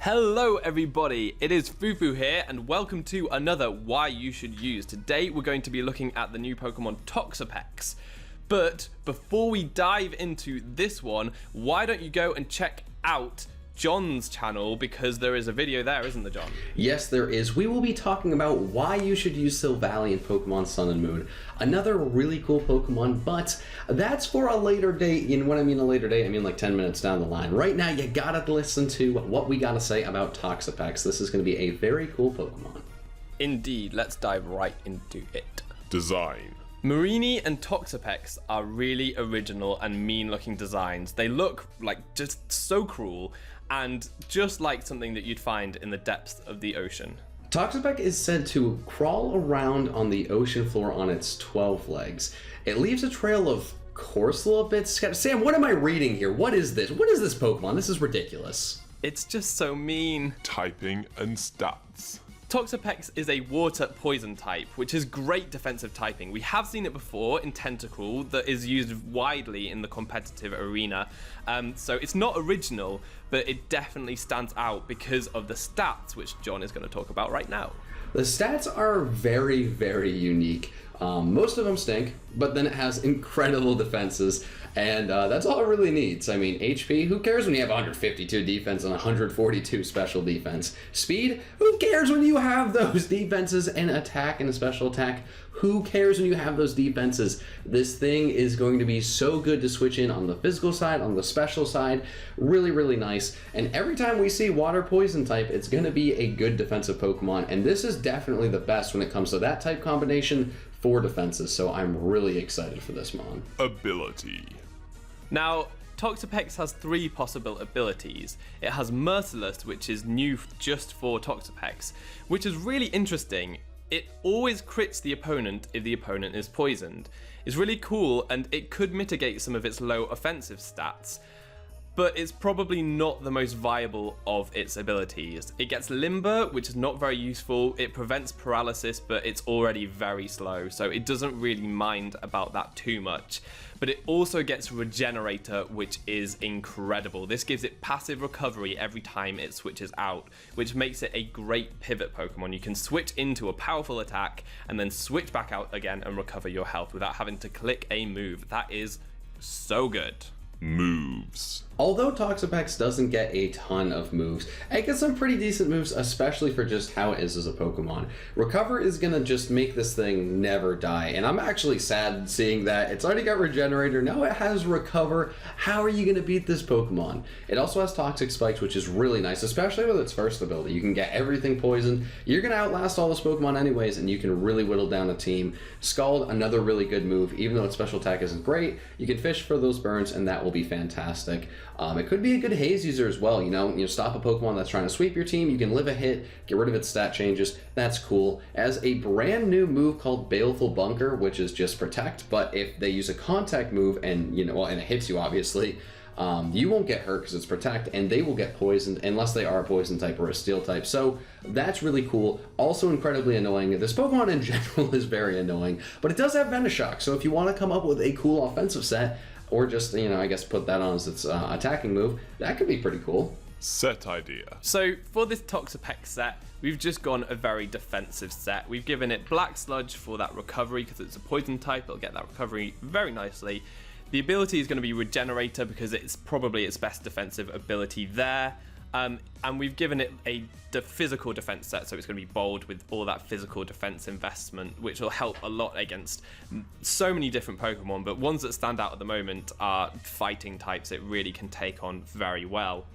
Hello everybody, it is Fufu here and welcome to another Why You Should Use. Today we're going to be looking at the new Pokemon Toxapex. But before we dive into this one, why don't you go and check out John's channel, because there is a video there, isn't there, John? Yes, there is. We will be talking about why you should use Sylvally in Pokemon Sun and Moon. Another really cool Pokemon, but that's for a later date. And when I mean a later date, I mean like 10 minutes down the line. Right now, you gotta listen to what we gotta say about Toxapex. This is gonna be a very cool Pokemon. Indeed, let's dive right into it. Design. Marini and Toxapex are really original and mean-looking designs. They look like just so cruel and just like something that you'd find in the depths of the ocean. Toxapex is said to crawl around on the ocean floor on its 12 legs. It leaves a trail of coarse little bits. Sam, what am I reading here? What is this? What is this Pokemon? This is ridiculous. It's just so mean. Typing and stats. Toxapex is a water poison type, which is great defensive typing. We have seen it before in Tentacle that is used widely in the competitive arena. So it's not original, but it definitely stands out because of the stats, which John is going to talk about right now. The stats are very, very unique. Most of them stink, but then it has incredible defenses, and that's all it really needs. I mean, HP, who cares when you have 152 defense and 142 special defense? Speed, who cares when you have those defenses and attack and a special attack? Who cares when you have those defenses? This thing is going to be so good to switch in on the physical side, on the special side. Really, really nice. And every time we see water poison type, it's going to be a good defensive Pokemon, and this is definitely the best when it comes to that type combination for defenses, so I'm really excited for this mon. Ability. Now, Toxapex has three possible abilities. It has Merciless, which is new just for Toxapex, which is really interesting. It always crits the opponent if the opponent is poisoned. It's really cool, and it could mitigate some of its low offensive stats, but it's probably not the most viable of its abilities. It gets Limber, which is not very useful. It prevents paralysis, but it's already very slow, so it doesn't really mind about that too much. But it also gets Regenerator, which is incredible. This gives it passive recovery every time it switches out, which makes it a great pivot Pokemon. You can switch into a powerful attack and then switch back out again and recover your health without having to click a move. That is so good. Moves. Although Toxapex doesn't get a ton of moves, it gets some pretty decent moves, especially for just how it is as a Pokemon. Recover is going to just make this thing never die, and I'm actually sad seeing that. It's already got Regenerator, now it has Recover. How are you going to beat this Pokemon? It also has Toxic Spikes, which is really nice, especially with its first ability. You can get everything poisoned. You're going to outlast all those Pokemon anyways, and you can really whittle down a team. Scald, another really good move. Even though its special attack isn't great, you can fish for those burns, and that will be fantastic. It could be a good haze user as well. You know, stop a Pokemon that's trying to sweep your team. You can live a hit, get rid of its stat changes. That's cool. As a brand new move called Baleful Bunker, which is just protect, but if they use a contact move and and it hits you, obviously, you won't get hurt because it's protect, and they will get poisoned unless they are a poison type or a steel type. So that's really cool. Also incredibly annoying. This Pokemon in general is very annoying, but it does have Venoshock. So if you want to come up with a cool offensive set, or just, I guess put that on as its attacking move, that could be pretty cool. Set idea. So for this Toxapex set, we've just gone a very defensive set. We've given it Black Sludge for that recovery because it's a poison type. It'll get that recovery very nicely. The ability is going to be Regenerator because it's probably its best defensive ability there. And we've given it a physical defense set, so it's going to be bold with all that physical defense investment, which will help a lot against so many different Pokemon, but ones that stand out at the moment are fighting types it really can take on very well.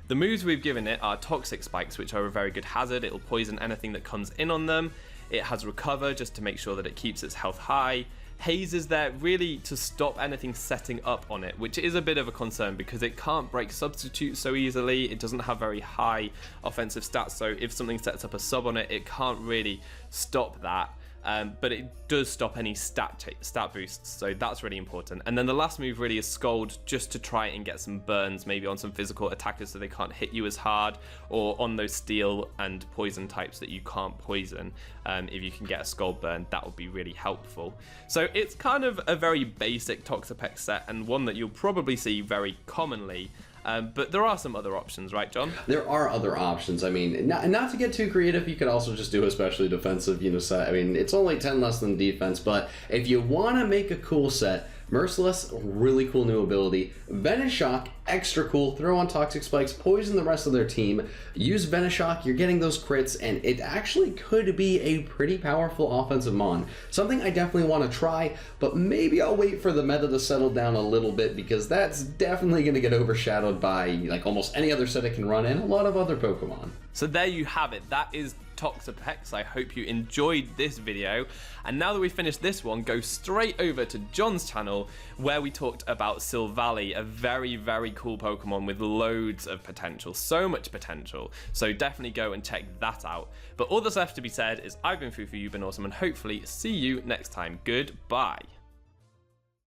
The moves we've given it are Toxic Spikes, which are a very good hazard. It'll poison anything that comes in on them. It has Recover just to make sure that it keeps its health high. Haze is there really to stop anything setting up on it, which is a bit of a concern because it can't break substitutes so easily. It doesn't have very high offensive stats, so if something sets up a sub on it, it can't really stop that. But it does stop any stat boosts, so that's really important. And then the last move really is Scald, just to try and get some burns, maybe on some physical attackers so they can't hit you as hard, or on those steel and poison types that you can't poison. If you can get a Scald burn, that would be really helpful. So it's kind of a very basic Toxapex set, and one that you'll probably see very commonly. But there are some other options, right, John? There are other options. I mean, not to get too creative, you could also just do a specially defensive, set. I mean, it's only 10 less than defense, but if you want to make a cool set, Merciless, really cool new ability. Venoshock, extra cool. Throw on Toxic Spikes, poison the rest of their team. Use Venoshock, you're getting those crits, and it actually could be a pretty powerful offensive mon. Something I definitely want to try, but maybe I'll wait for the meta to settle down a little bit, because that's definitely going to get overshadowed by like almost any other set it can run and a lot of other Pokemon. So there you have it. That is Toxapex. I hope you enjoyed this video. And now that we've finished this one, go straight over to John's channel where we talked about Silvally, a very, very cool Pokemon with loads of potential, so much potential. So definitely go and check that out. But all that's left to be said is I've been Fufu, you've been awesome, and hopefully see you next time. Goodbye.